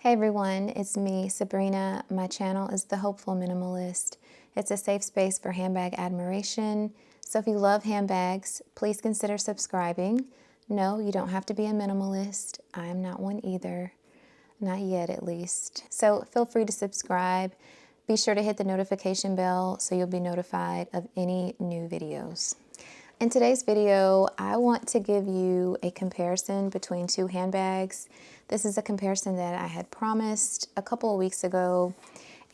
Hey everyone, it's me, Sabrina. My channel is The Hopeful Minimalist. It's a safe space for handbag admiration. So if you love handbags, please consider subscribing. No, you don't have to be a minimalist. I am not one either. Not yet, at least. So feel free to subscribe. Be sure to hit the notification bell so you'll be notified of any new videos. In today's video, I want to give you a comparison between two handbags. This is a comparison that I had promised a couple of weeks ago,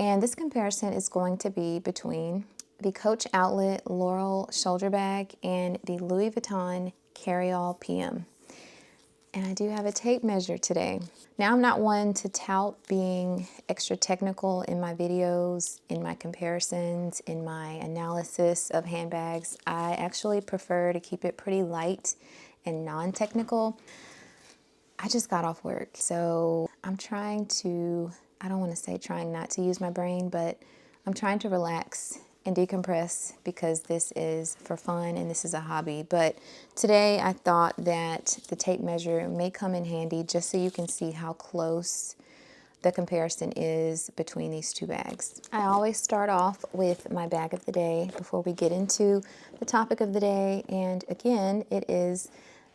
and this comparison is going to be between the Coach Outlet Laurel shoulder bag and the Louis Vuitton Carryall PM. And I do have a tape measure today. Now, I'm not one to tout being extra technical in my videos, in my comparisons, in my analysis of handbags. I actually prefer to keep it pretty light and non-technical. I just got off work, so I'm trying to, I don't want to say trying not to use my brain, but I'm trying to relax and decompress because this is for fun and this is a hobby. But today I thought that the tape measure may come in handy just so you can see how close the comparison is between these two bags. I always start off with my bag of the day before we get into the topic of the day. And again, it is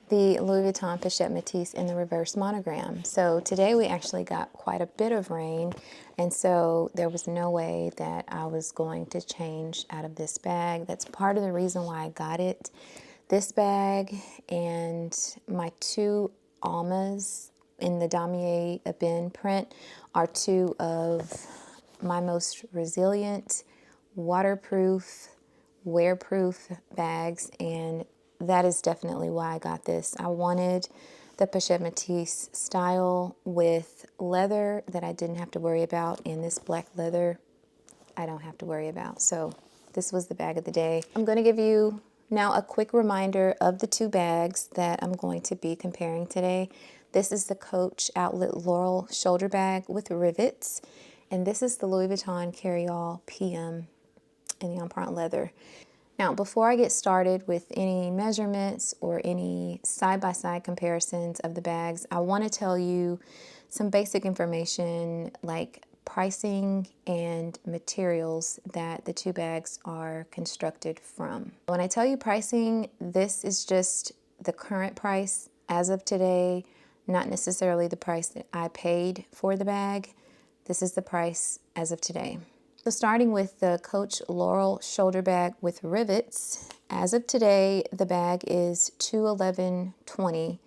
the Louis Vuitton Pochette Métis in the reverse monogram. So today we actually got quite a bit of rain, and so there was no way that I was going to change out of this bag. That's part of the reason why I got it. This bag and my two Almas in the Damier Ebene print are two of my most resilient, waterproof, wear-proof bags, and that is definitely why I got this. I wanted the Pochette Métis style with leather that I didn't have to worry about, and this black leather I don't have to worry about. So this was the bag of the day. I'm going to give you now a quick reminder of the two bags that I'm going to be comparing today. This is the Coach Outlet Laurel shoulder bag with rivets, and this is the Louis Vuitton Carryall PM in the empreinte leather. Now, before I get started with any measurements or any side-by-side comparisons of the bags, I want to tell you some basic information like pricing and materials that the two bags are constructed from. When I tell you pricing, this is just the current price as of today, not necessarily the price that I paid for the bag. This is the price as of today. So starting with the Coach Laurel shoulder bag with rivets, as of today, the bag is $211.20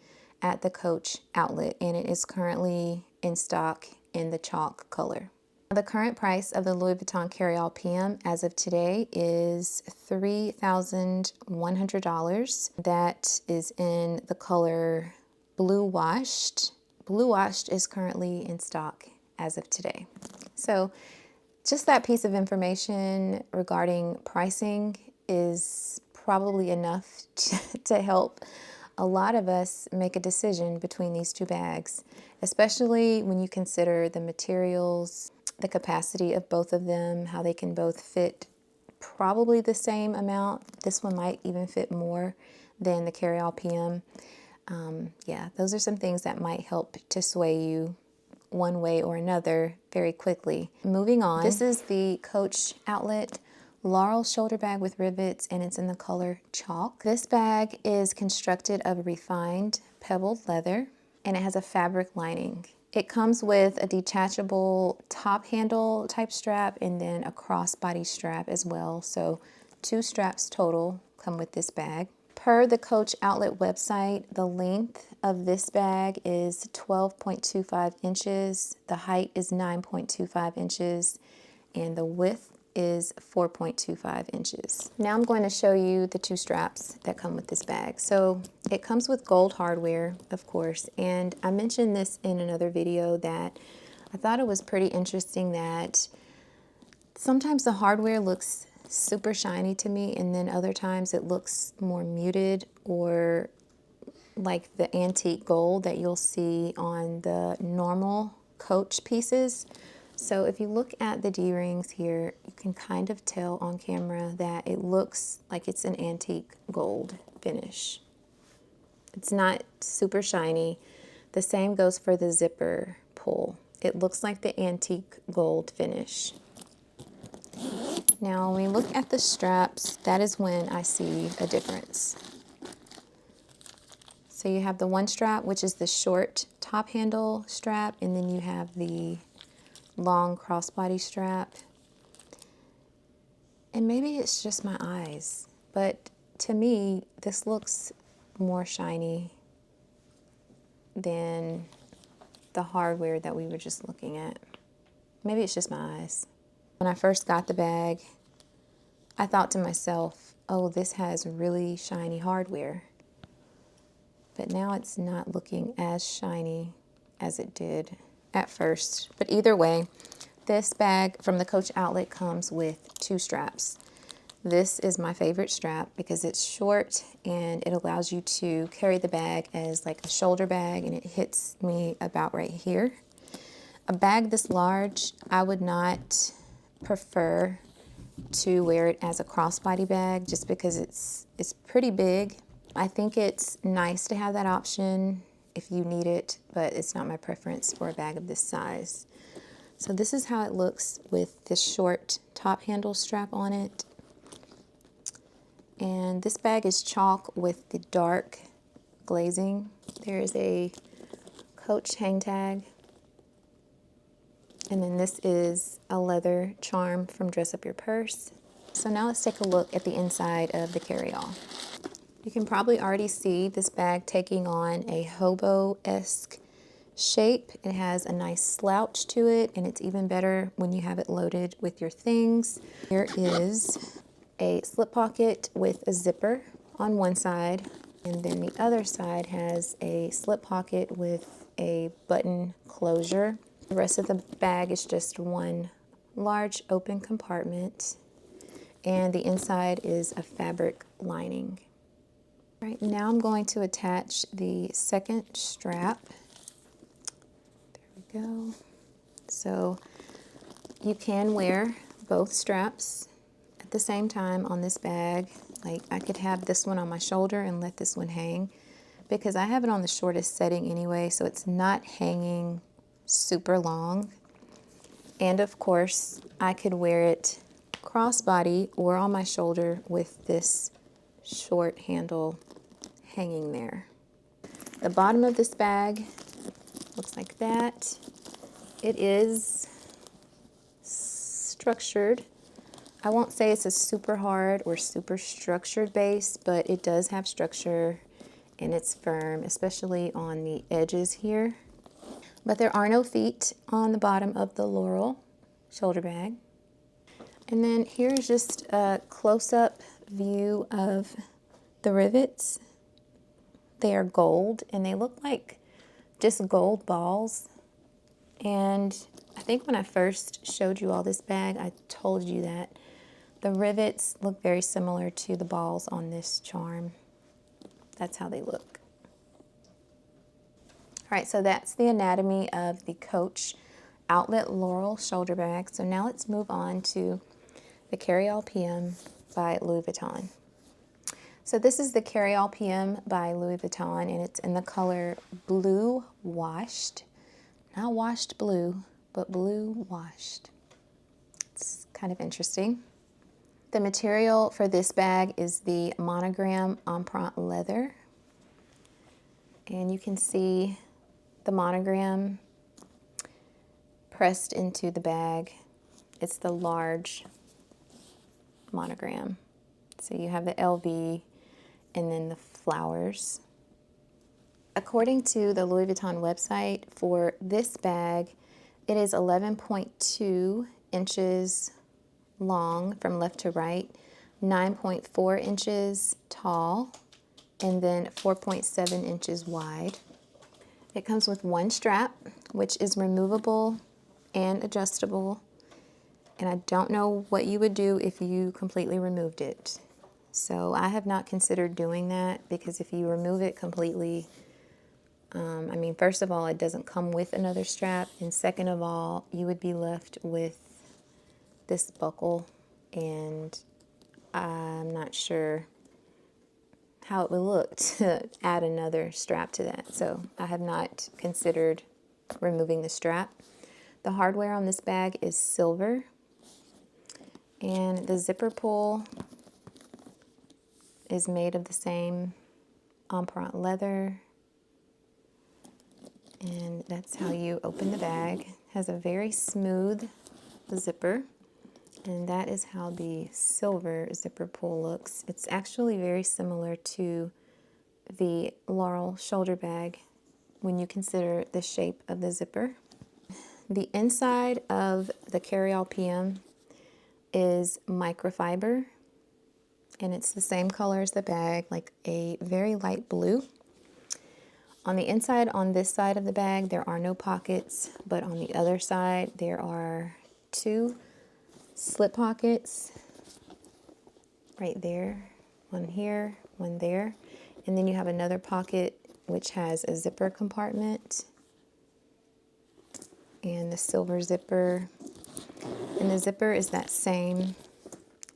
at the Coach Outlet, and it is currently in stock in the chalk color. The current price of the Louis Vuitton Carryall PM as of today is $3,100. That is in the color Blue Washed. Blue Washed is currently in stock as of today. So just that piece of information regarding pricing is probably enough to help a lot of us make a decision between these two bags, especially when you consider the materials, the capacity of both of them, how they can both fit probably the same amount. This one might even fit more than the Carryall PM. Yeah, those are some things that might help to sway you one way or another very quickly. Moving on, this is the Coach Outlet Laurel shoulder bag with rivets, and it's in the color chalk. This bag is constructed of refined pebbled leather, and it has a fabric lining. It comes with a detachable top handle type strap and then a crossbody strap as well. So 2 straps total come with this bag. Per the Coach Outlet website, the length of this bag is 12.25 inches, the height is 9.25 inches, and the width is 4.25 inches. Now I'm going to show you the 2 straps that come with this bag. So it comes with gold hardware, of course, and I mentioned this in another video that I thought it was pretty interesting that sometimes the hardware looks super shiny to me, and then other times it looks more muted or like the antique gold that you'll see on the normal Coach pieces. So if you look at the D-rings here, you can kind of tell on camera that it looks like it's an antique gold finish. It's not super shiny. The same goes for the zipper pull. It looks like the antique gold finish. Now, when we look at the straps, that is when I see a difference. So you have the one strap, which is the short top handle strap, and then you have the long crossbody strap. And maybe it's just my eyes, but to me, this looks more shiny than the hardware that we were just looking at. Maybe it's just my eyes. When I first got the bag, I thought to myself, oh, this has really shiny hardware. But now it's not looking as shiny as it did at first. But either way, this bag from the Coach outlet comes with 2 straps. This is my favorite strap because it's short and it allows you to carry the bag as like a shoulder bag, and it hits me about right here. A bag this large, I would not prefer to wear it as a crossbody bag just because it's pretty big. I think it's nice to have that option if you need it, but it's not my preference for a bag of this size. So this is how it looks with this short top handle strap on it. And this bag is chalk with the dark glazing. There is a Coach hang tag. And then this is a leather charm from Dress Up Your Purse. So now let's take a look at the inside of the carryall. You can probably already see this bag taking on a hobo-esque shape. It has a nice slouch to it, and it's even better when you have it loaded with your things. Here is a slip pocket with a zipper on one side, and then the other side has a slip pocket with a button closure. The rest of the bag is just one large open compartment, and the inside is a fabric lining. All right, now I'm going to attach the second strap. There we go. So you can wear both straps at the same time on this bag. Like, I could have this one on my shoulder and let this one hang, because I have it on the shortest setting anyway, so it's not hanging super long. And of course, I could wear it crossbody or on my shoulder with this short handle hanging there. The bottom of this bag looks like that. It is structured. I won't say it's a super hard or super structured base, but it does have structure and it's firm, especially on the edges here. But there are no feet on the bottom of the Laurel shoulder bag. And then here's just a close-up view of the rivets. They are gold and they look like just gold balls. And I think when I first showed you all this bag, I told you that the rivets look very similar to the balls on this charm. That's how they look. All right, so that's the anatomy of the Coach Outlet Laurel shoulder bag. So now let's move on to the Carryall PM by Louis Vuitton. So this is the Carryall PM by Louis Vuitton, and it's in the color Blue Washed. Not washed blue, but blue washed. It's kind of interesting. The material for this bag is the monogram empreinte leather. And you can see the monogram pressed into the bag. It's the large monogram. So you have the LV and then the flowers. According to the Louis Vuitton website, for this bag, it is 11.2 inches long from left to right, 9.4 inches tall, and then 4.7 inches wide. It comes with one strap, which is removable and adjustable. And I don't know what you would do if you completely removed it. So I have not considered doing that, because if you remove it completely, I mean, first of all, it doesn't come with another strap. And second of all, you would be left with this buckle. And I'm not sure how it would look to add another strap to that. So I have not considered removing the strap. The hardware on this bag is silver, and the zipper pull is made of the same empreinte leather, and that's how you open the bag. It has a very smooth zipper, and that is how the silver zipper pull looks. It's actually very similar to the Laurel shoulder bag when you consider the shape of the zipper. The inside of the Carryall PM is microfiber, and it's the same color as the bag, like a very light blue. On the inside, on this side of the bag, there are no pockets, but on the other side, there are 2 slip pockets right there, one here, one there, and then you have another pocket which has a zipper compartment and the silver zipper, and the zipper is that same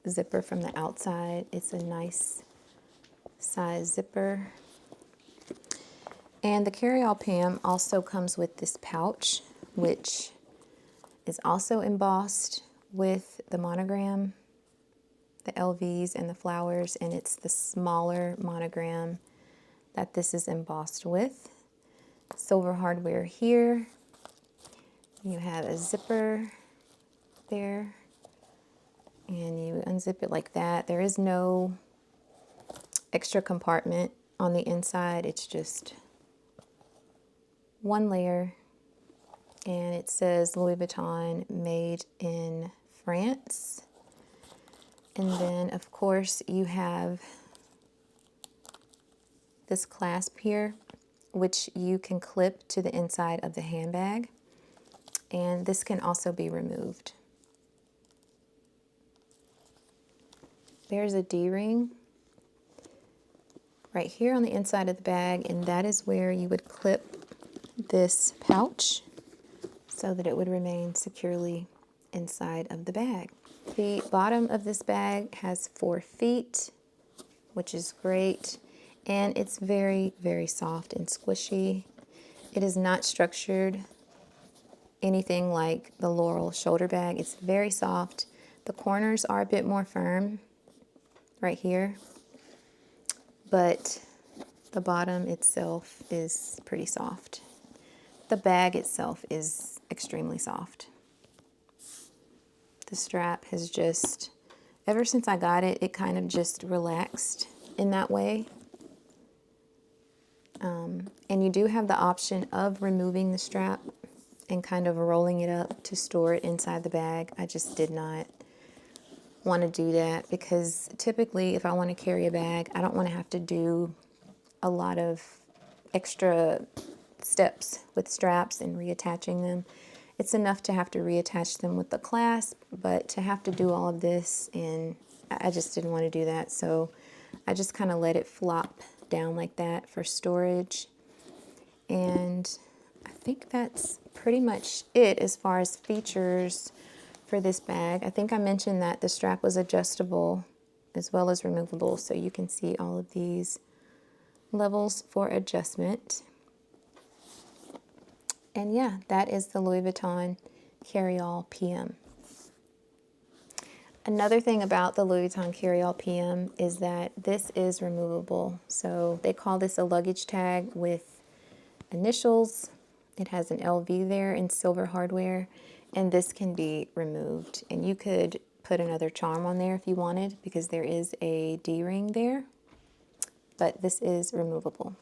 zipper from the outside. It's a nice size zipper. And the Carryall PM also comes with this pouch, which is also embossed with the monogram, the LVs and the flowers, and it's the smaller monogram that this is embossed with. Silver hardware here. You have a zipper there, and you unzip it like that. There is no extra compartment on the inside. It's just one layer, and it says Louis Vuitton, made in France. And then, of course, you have this clasp here, which you can clip to the inside of the handbag, and this can also be removed. There's a D-ring right here on the inside of the bag, and that is where you would clip this pouch so that it would remain securely inside of the bag. The bottom of this bag has 4 feet, which is great, and it's very, very soft and squishy. It is not structured anything like the Laurel shoulder bag. It's very soft. The corners are a bit more firm right here, but the bottom itself is pretty soft. The bag itself is extremely soft. The strap has just, ever since I got it, it kind of just relaxed in that way. And you do have the option of removing the strap and kind of rolling it up to store it inside the bag. I just did not want to do that because typically if I want to carry a bag, I don't want to have to do a lot of extra steps with straps and reattaching them. It's enough to have to reattach them with the clasp, but to have to do all of this, and I just didn't want to do that. So I just kind of let it flop down like that for storage. And I think that's pretty much it as far as features for this bag. I think I mentioned that the strap was adjustable as well as removable, so you can see all of these levels for adjustment. And yeah, that is the Louis Vuitton Carryall PM. Another thing about the Louis Vuitton Carryall PM is that this is removable. So they call this a luggage tag with initials. It has an LV there in silver hardware, and this can be removed. And you could put another charm on there if you wanted, because there is a D-ring there, but this is removable.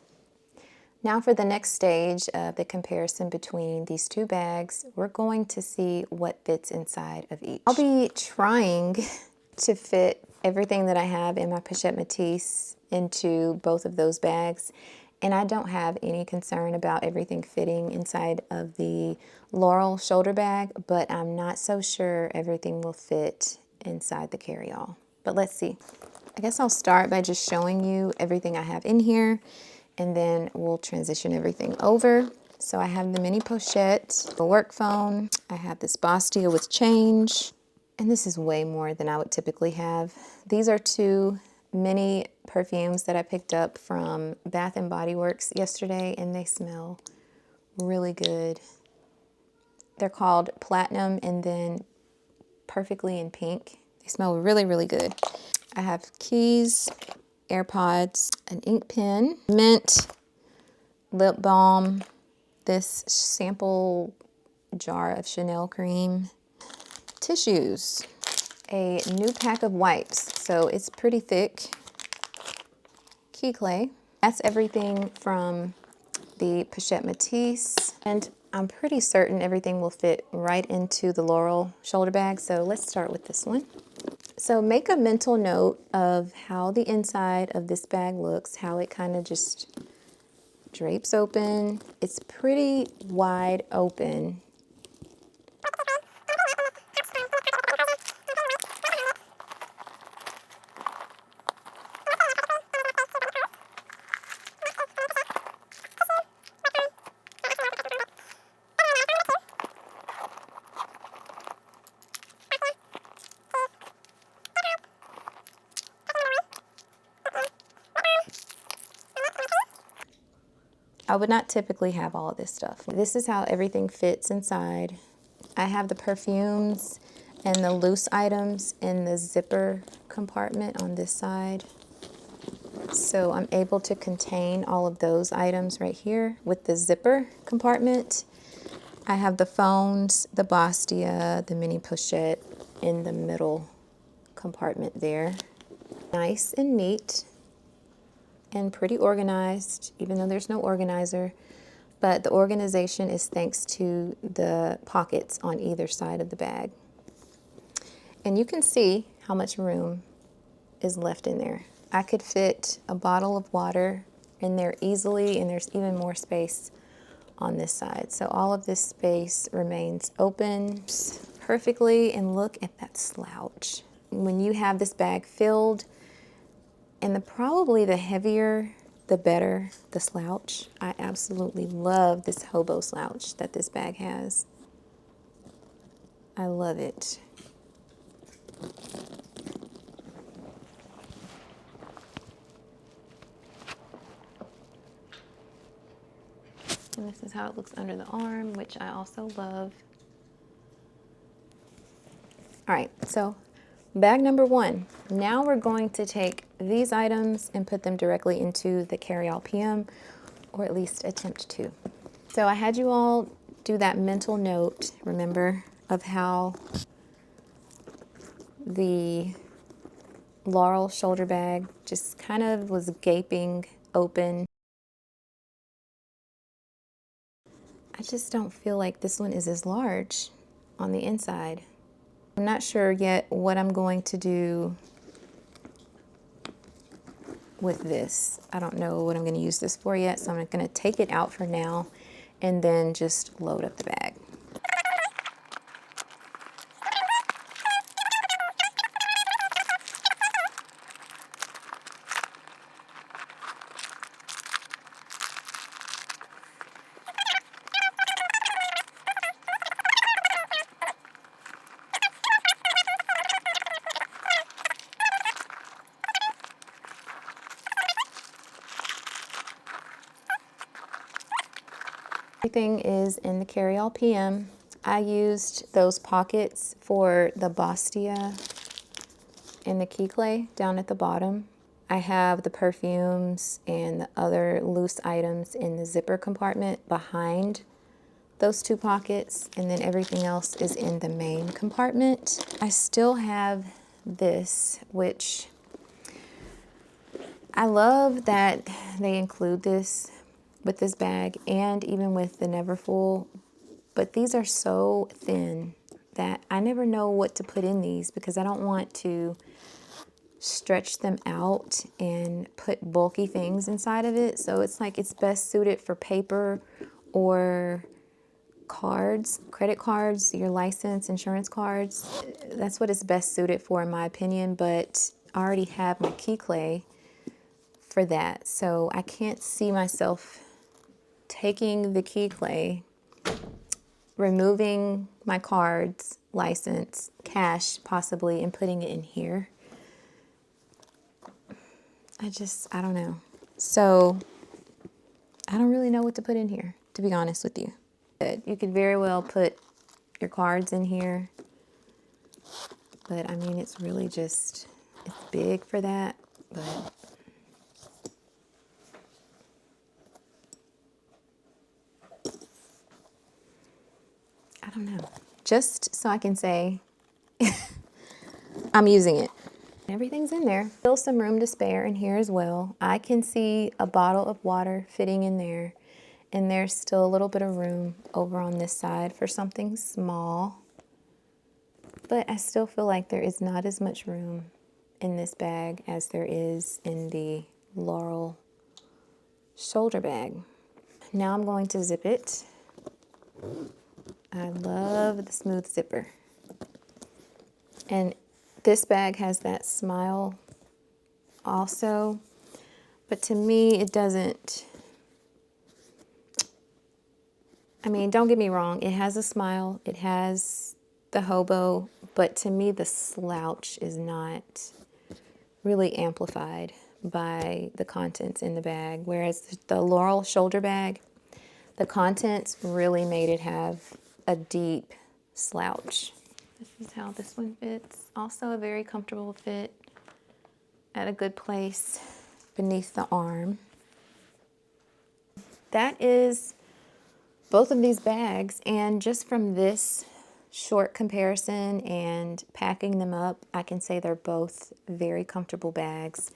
Now for the next stage of the comparison between these two bags, we're going to see what fits inside of each. I'll be trying to fit everything that I have in my Pochette Métis into both of those bags, and I don't have any concern about everything fitting inside of the Laurel shoulder bag, but I'm not so sure everything will fit inside the Carryall. But let's see. I guess I'll start by just showing you everything I have in here, and then we'll transition everything over. So I have the mini pochette, the work phone. I have this Bastille with change, and this is way more than I would typically have. These are 2 mini perfumes that I picked up from Bath & Body Works yesterday, and they smell really good. They're called Platinum and then Perfectly in Pink. They smell really, really good. I have keys, AirPods, an ink pen, mint, lip balm, this sample jar of Chanel cream, tissues, a new pack of wipes. So it's pretty thick. Key clay. That's everything from the Pochette Matisse. And I'm pretty certain everything will fit right into the Laurel shoulder bag. So let's start with this one. So make a mental note of how the inside of this bag looks, how it kind of just drapes open. It's pretty wide open. I would not typically have all of this stuff. This is how everything fits inside. I have the perfumes and the loose items in the zipper compartment on this side. So I'm able to contain all of those items right here with the zipper compartment. I have the phones, the Bastia, the mini pochette in the middle compartment there. Nice and neat and pretty organized, even though there's no organizer. But the organization is thanks to the pockets on either side of the bag. And you can see how much room is left in there. I could fit a bottle of water in there easily, and there's even more space on this side. So all of this space remains open perfectly, and look at that slouch. When you have this bag filled, and probably the heavier, the better the slouch. I absolutely love this hobo slouch that this bag has. I love it. And this is how it looks under the arm, which I also love. All right, so bag number one. Now we're going to take these items and put them directly into the Carryall PM, or at least attempt to. So I had you all do that mental note, remember, of how the Laurel shoulder bag just kind of was gaping open. I just don't feel like this one is as large on the inside. I'm not sure yet what I'm going to do with this. I don't know what I'm going to use this for yet, so I'm going to take it out for now and then just load up the bag. Everything is in the Carryall PM. I used those pockets for the Bastia and the key clay down at the bottom. I have the perfumes and the other loose items in the zipper compartment behind those two pockets, and then everything else is in the main compartment. I still have this, which I love that they include this with this bag and even with the Neverfull, but these are so thin that I never know what to put in these because I don't want to stretch them out and put bulky things inside of it. So it's like it's best suited for paper or cards, credit cards, your license, insurance cards. That's what it's best suited for in my opinion, but I already have my key clay for that. So I can't see myself taking the key clay, removing my cards, license, cash possibly, and putting it in here. I don't know. So I don't really know what to put in here, to be honest with you. You could very well put your cards in here. But I mean, it's really just, it's big for that, but I don't know. Just so I can say I'm using it. Everything's in there. Still some room to spare in here as well. I can see a bottle of water fitting in there, and there's still a little bit of room over on this side for something small. But I still feel like there is not as much room in this bag as there is in the Laurel shoulder bag. Now I'm going to zip it. I love the smooth zipper. And this bag has that smile also, but to me it doesn't. I mean, don't get me wrong, it has a smile, it has the hobo, but to me the slouch is not really amplified by the contents in the bag, whereas the Laurel shoulder bag, the contents really made it have a deep slouch. This is how this one fits. Also a very comfortable fit at a good place beneath the arm. That is both of these bags, and just from this short comparison and packing them up, I can say they're both very comfortable bags.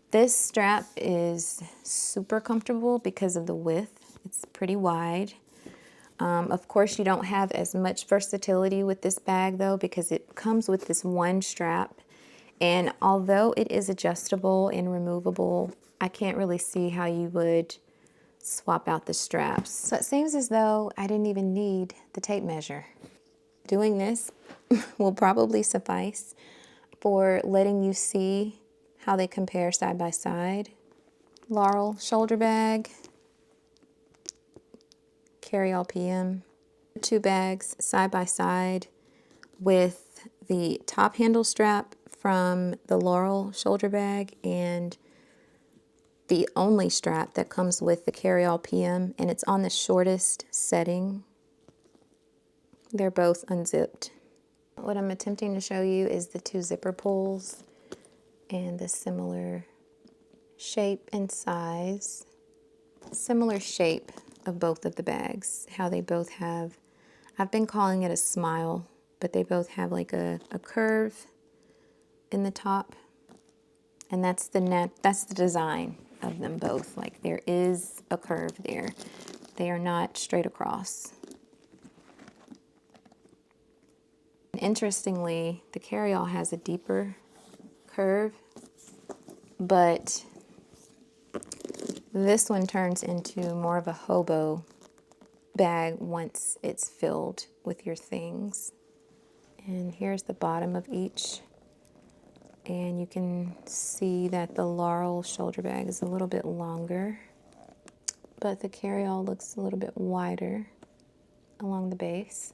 This strap is super comfortable because of the width. It's pretty wide. Of course, you don't have as much versatility with this bag though, because it comes with this one strap. And although it is adjustable and removable, I can't really see how you would swap out the straps. So it seems as though I didn't even need the tape measure. Doing this will probably suffice for letting you see how they compare side by side. Laurel shoulder bag, Carryall PM. Two bags side by side with the top handle strap from the Laurel shoulder bag and the only strap that comes with the Carryall PM, and it's on the shortest setting. They're both unzipped. What I'm attempting to show you is the two zipper pulls and the similar shape and size. Similar shape of both of the bags, how they both have, I've been calling it a smile, but they both have like a curve in the top, and that's the design of them both. Like there is a curve there. They are not straight across. Interestingly, the Carryall has a deeper curve, but this one turns into more of a hobo bag once it's filled with your things. And here's the bottom of each. And you can see that the Laurel shoulder bag is a little bit longer, but the Carryall looks a little bit wider along the base.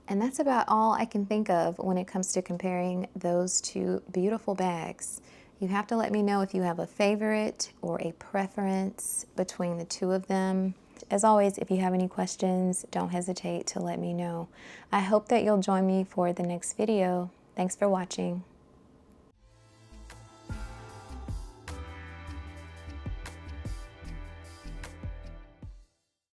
And that's about all I can think of when it comes to comparing those two beautiful bags. You have to let me know if you have a favorite or a preference between the two of them. As always, if you have any questions, don't hesitate to let me know. I hope that you'll join me for the next video. Thanks for watching.